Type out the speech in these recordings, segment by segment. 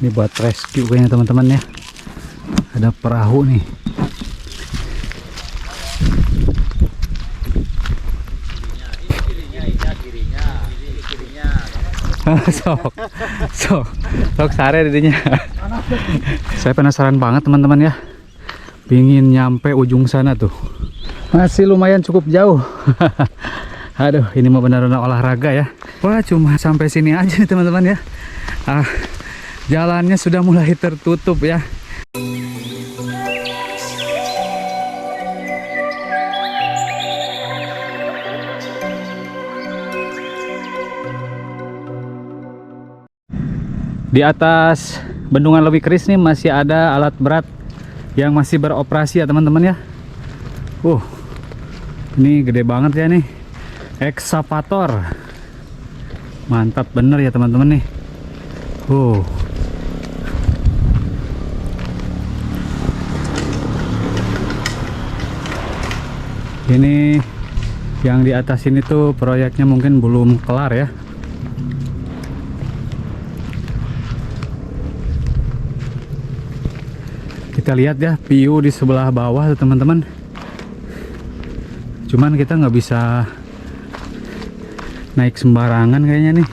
Ini buat rescue kayaknya teman-teman ya. Ada perahu nih. sok sok sare didinya. Saya penasaran banget teman-teman ya, pingin nyampe ujung sana tuh, masih lumayan cukup jauh. Aduh, ini mah benar-benar olahraga ya. Wah, cuma sampai sini aja nih teman-teman ya. Jalannya sudah mulai tertutup ya. Di atas bendungan Lewi Keris nih masih ada alat berat yang masih beroperasi ya teman-teman ya. Ini gede banget ya nih, ekskavator. Mantap bener ya teman-teman nih. Ini yang di atas ini tuh proyeknya mungkin belum kelar ya. Kita lihat ya view di sebelah bawah tuh teman-teman. Cuman kita nggak bisa naik sembarangan kayaknya nih.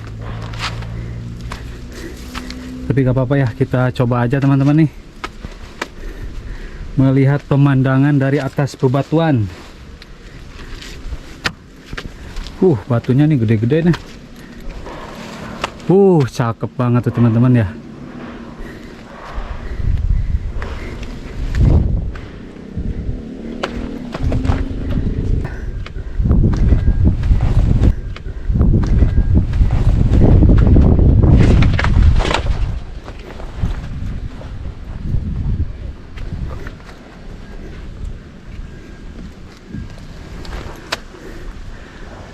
Tapi gak apa-apa ya, kita coba aja teman-teman nih, melihat pemandangan dari atas bebatuan. Batunya nih gede-gede nih. Cakep banget tuh teman-teman ya.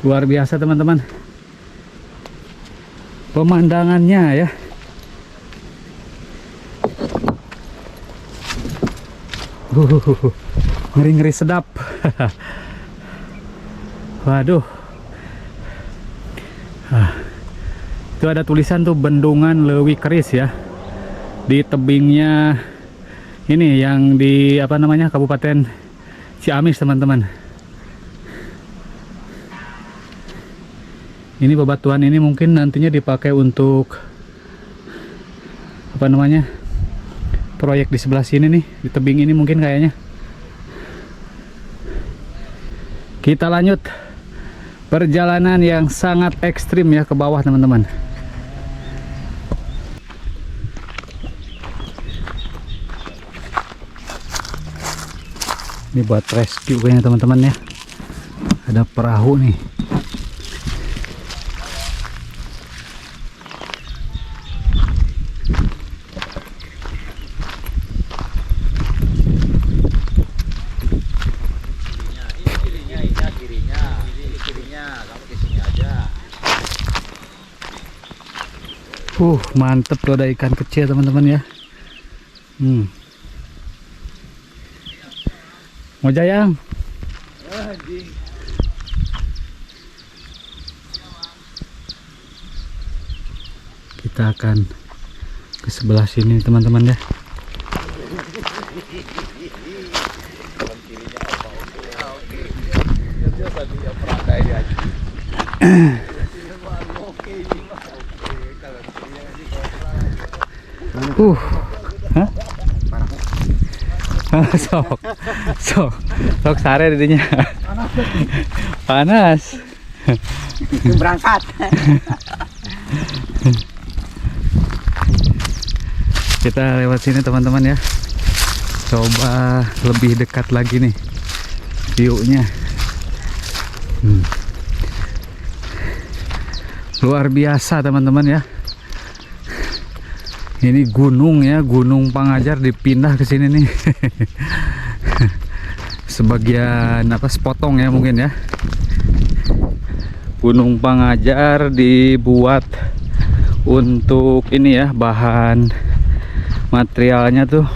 Luar biasa teman-teman pemandangannya ya. Ngeri-ngeri sedap. Waduh. Itu ada tulisan tuh Bendungan Lewi Keris ya. Di tebingnya ini yang di apa namanya, Kabupaten Ciamis teman-teman. Ini bebatuan ini mungkin nantinya dipakai untuk apa namanya, proyek di sebelah sini nih, di tebing ini mungkin kayaknya. Kita lanjut perjalanan yang sangat ekstrim ya ke bawah teman-teman. Ini buat rescue kayaknya teman-teman ya. Ada perahu nih. Mantep tuh, ada ikan kecil teman-teman ya. Mau jayang? Kita akan ke sebelah sini teman-teman ya. Sok sare didinya. Panas. Berangkat. Kita lewat sini teman-teman ya. Coba lebih dekat lagi nih view-nya. Luar biasa teman-teman ya. Ini gunung ya, Gunung Pangajar dipindah ke sini nih. Sebagian apa, sepotong ya mungkin ya. Gunung Pangajar dibuat untuk ini ya, bahan materialnya tuh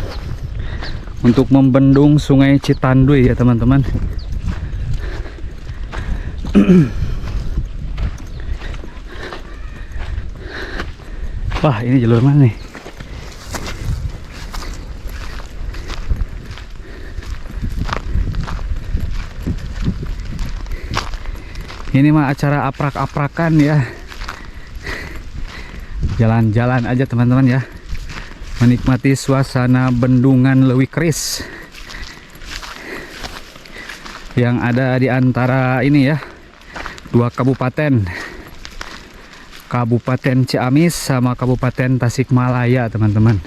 untuk membendung Sungai Citanduy ya teman-teman. Wah, ini jalur mana nih? Ini mah acara aprak-aprakan ya. Jalan-jalan aja teman-teman ya, menikmati suasana bendungan Leuwi Keris yang ada di antara ini ya, dua kabupaten, Kabupaten Ciamis sama Kabupaten Tasikmalaya teman-teman.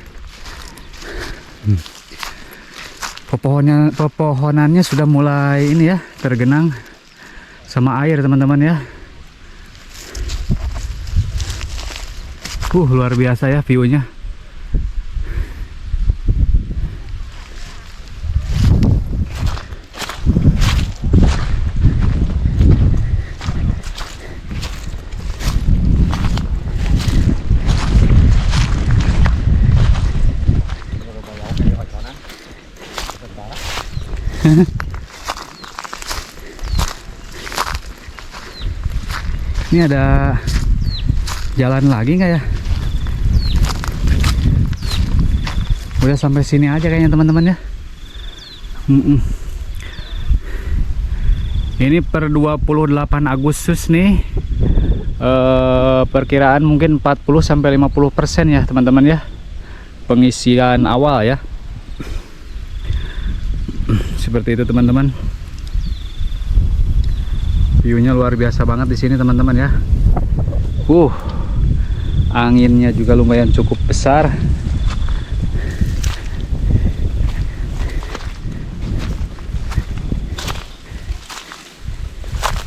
Pepohonannya sudah mulai ini ya, tergenang sama air teman-teman ya. Luar biasa ya view-nya. Ini ada jalan lagi nggak ya? Udah sampai sini aja kayaknya teman-teman ya. Ini per 28 Agustus nih, perkiraan mungkin 40-50% ya teman-teman ya, pengisian awal ya. Seperti itu teman-teman. View-nya luar biasa banget di sini teman-teman ya. Anginnya juga lumayan cukup besar.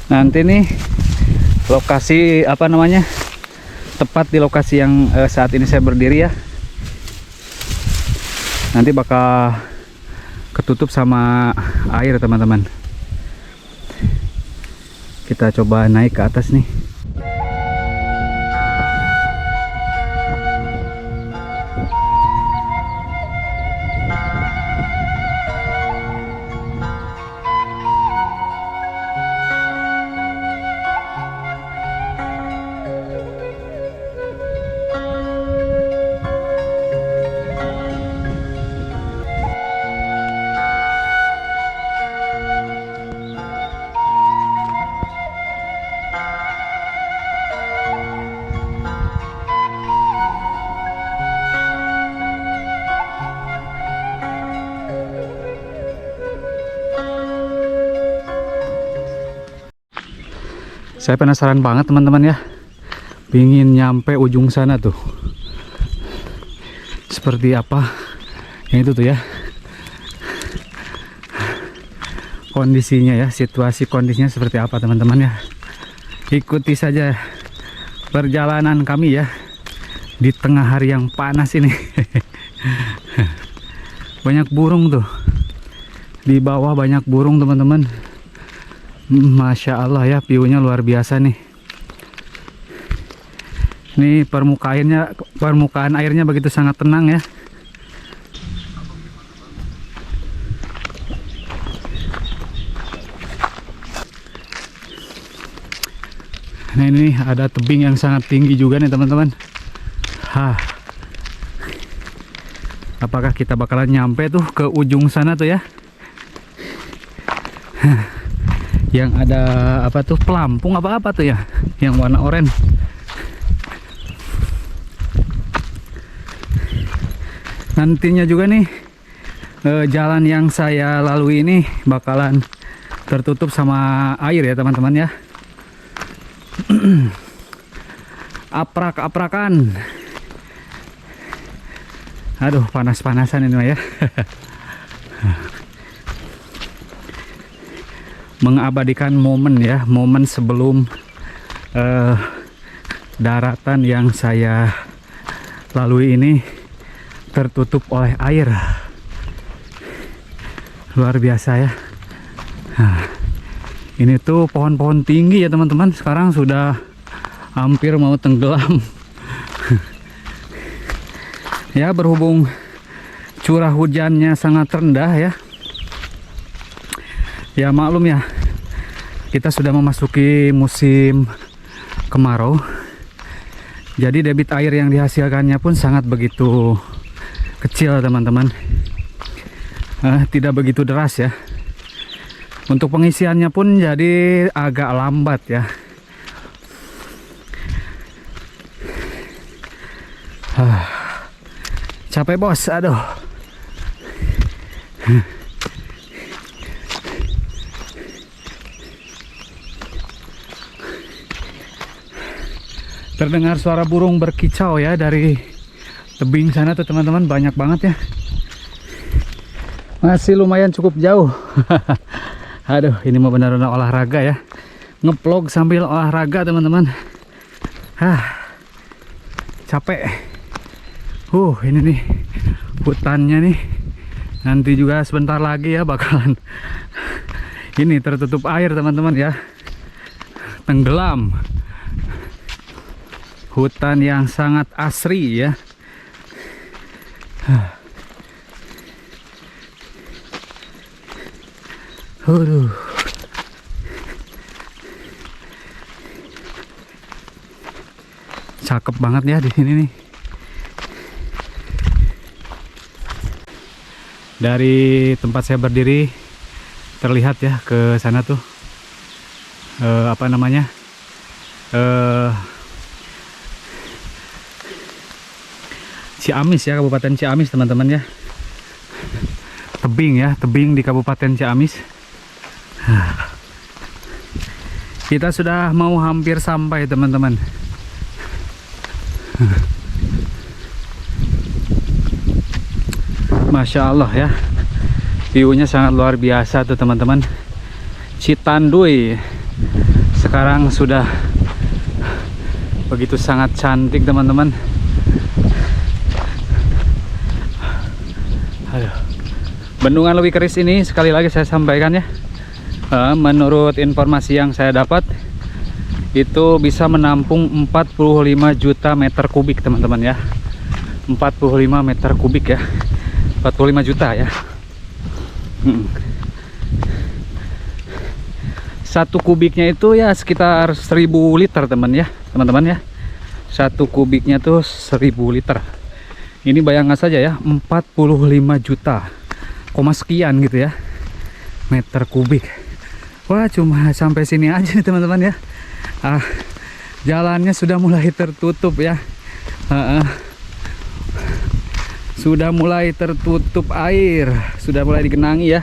Nanti nih lokasi apa namanya, tepat di lokasi yang saat ini saya berdiri ya, nanti bakal ketutup sama air teman-teman. Kita coba naik ke atas nih. Saya penasaran banget teman-teman ya, pingin nyampe ujung sana tuh, seperti apa yang itu tuh ya, kondisinya ya, situasi kondisinya seperti apa teman-teman ya. Ikuti saja perjalanan kami ya di tengah hari yang panas ini. Banyak burung tuh di bawah, banyak burung teman-teman. Masya Allah ya, view-nya luar biasa nih. Ini permukaan airnya begitu sangat tenang ya. Nah ini ada tebing yang sangat tinggi juga nih teman-teman. Apakah kita bakalan nyampe tuh ke ujung sana tuh ya? Yang ada apa tuh, pelampung apa tuh ya, yang warna oranye. Nantinya juga nih jalan yang saya lalui ini bakalan tertutup sama air ya teman-teman ya. Aprak-aprakan. Aduh, panas-panasan ini mah ya. Mengabadikan momen ya, momen sebelum daratan yang saya lalui ini tertutup oleh air. Luar biasa ya. Ini tuh pohon-pohon tinggi ya teman-teman, sekarang sudah hampir mau tenggelam. Ya, berhubung curah hujannya sangat rendah ya. Ya maklum ya, kita sudah memasuki musim kemarau. Jadi debit air yang dihasilkannya pun sangat begitu kecil teman-teman. Tidak begitu deras ya. Untuk pengisiannya pun jadi agak lambat ya. Capek bos, aduh. Terdengar suara burung berkicau ya dari tebing sana tuh teman-teman, banyak banget ya. Masih lumayan cukup jauh. Aduh, ini mau benar-benar olahraga ya. Ngeplog sambil olahraga teman-teman. Capek. Ini nih hutannya nih. Nanti juga sebentar lagi ya bakalan ini tertutup air teman-teman ya. Tenggelam. Hutan yang sangat asri ya. Cakep banget ya di sini nih. Dari tempat saya berdiri terlihat ya ke sana tuh apa namanya? Ciamis ya, Kabupaten Ciamis teman-teman ya. Tebing ya, tebing di Kabupaten Ciamis. Kita sudah mau hampir sampai teman-teman. Masya Allah ya, view-nya sangat luar biasa tuh teman-teman. Citanduy sekarang sudah begitu sangat cantik teman-teman. Bendungan Leuwi Keris ini sekali lagi saya sampaikan ya, menurut informasi yang saya dapat itu bisa menampung 45 juta meter kubik teman-teman ya. 45 meter kubik ya, 45 juta ya. Satu kubiknya itu ya sekitar 1000 liter teman-teman ya. Satu kubiknya tuh 1000 liter. Ini bayangkan saja ya, 45 juta koma sekian gitu ya meter kubik. Wah, cuma sampai sini aja nih teman-teman ya. Jalannya sudah mulai tertutup ya. Sudah mulai tertutup air, sudah mulai digenangi ya.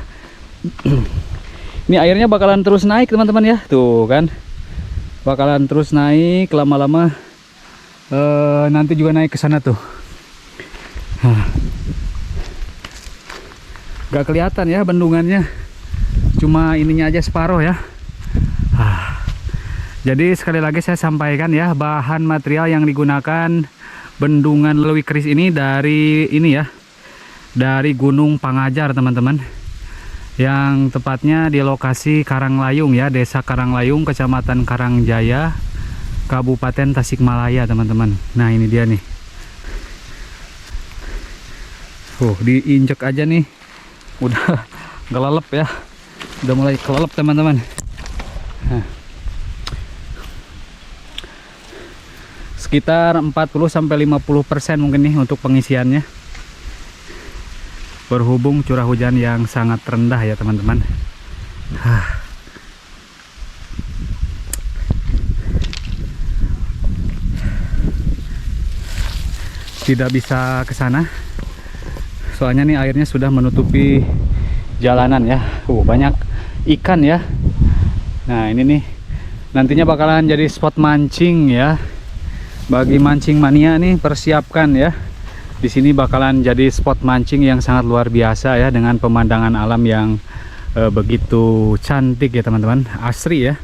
Ini airnya bakalan terus naik teman-teman ya, tuh kan, bakalan terus naik lama-lama. Nanti juga naik ke sana tuh. Gak kelihatan ya bendungannya, cuma ininya aja separuh ya. Jadi sekali lagi saya sampaikan ya, bahan material yang digunakan bendungan Leuwi Keris ini dari ini ya, dari Gunung Pangajar teman-teman, yang tepatnya di lokasi Karanglayung ya, Desa Karanglayung, Kecamatan Karangjaya, Kabupaten Tasikmalaya teman-teman. Nah ini dia nih, diinjek aja nih udah kelelep ya, udah mulai kelelep teman-teman. Sekitar 40-50% mungkin nih untuk pengisiannya, berhubung curah hujan yang sangat rendah ya teman-teman. Tidak bisa ke sana soalnya nih airnya sudah menutupi jalanan ya. Banyak ikan ya. Nah ini nih nantinya bakalan jadi spot mancing ya. Bagi mancing mania nih, persiapkan ya. Di sini bakalan jadi spot mancing yang sangat luar biasa ya, dengan pemandangan alam yang begitu cantik ya teman-teman, asri ya.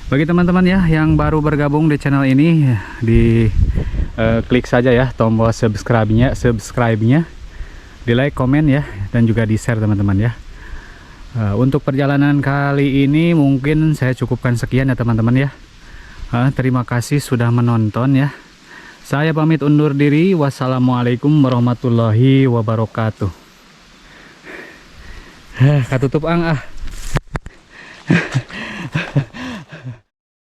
Bagi teman-teman ya yang baru bergabung di channel ini, di klik saja ya tombol subscribe-nya, di like, komen ya, dan juga di share teman-teman ya. Untuk perjalanan kali ini mungkin saya cukupkan sekian ya teman-teman ya. Terima kasih sudah menonton ya. Saya pamit undur diri. Wassalamualaikum warahmatullahi wabarakatuh. Katutup ang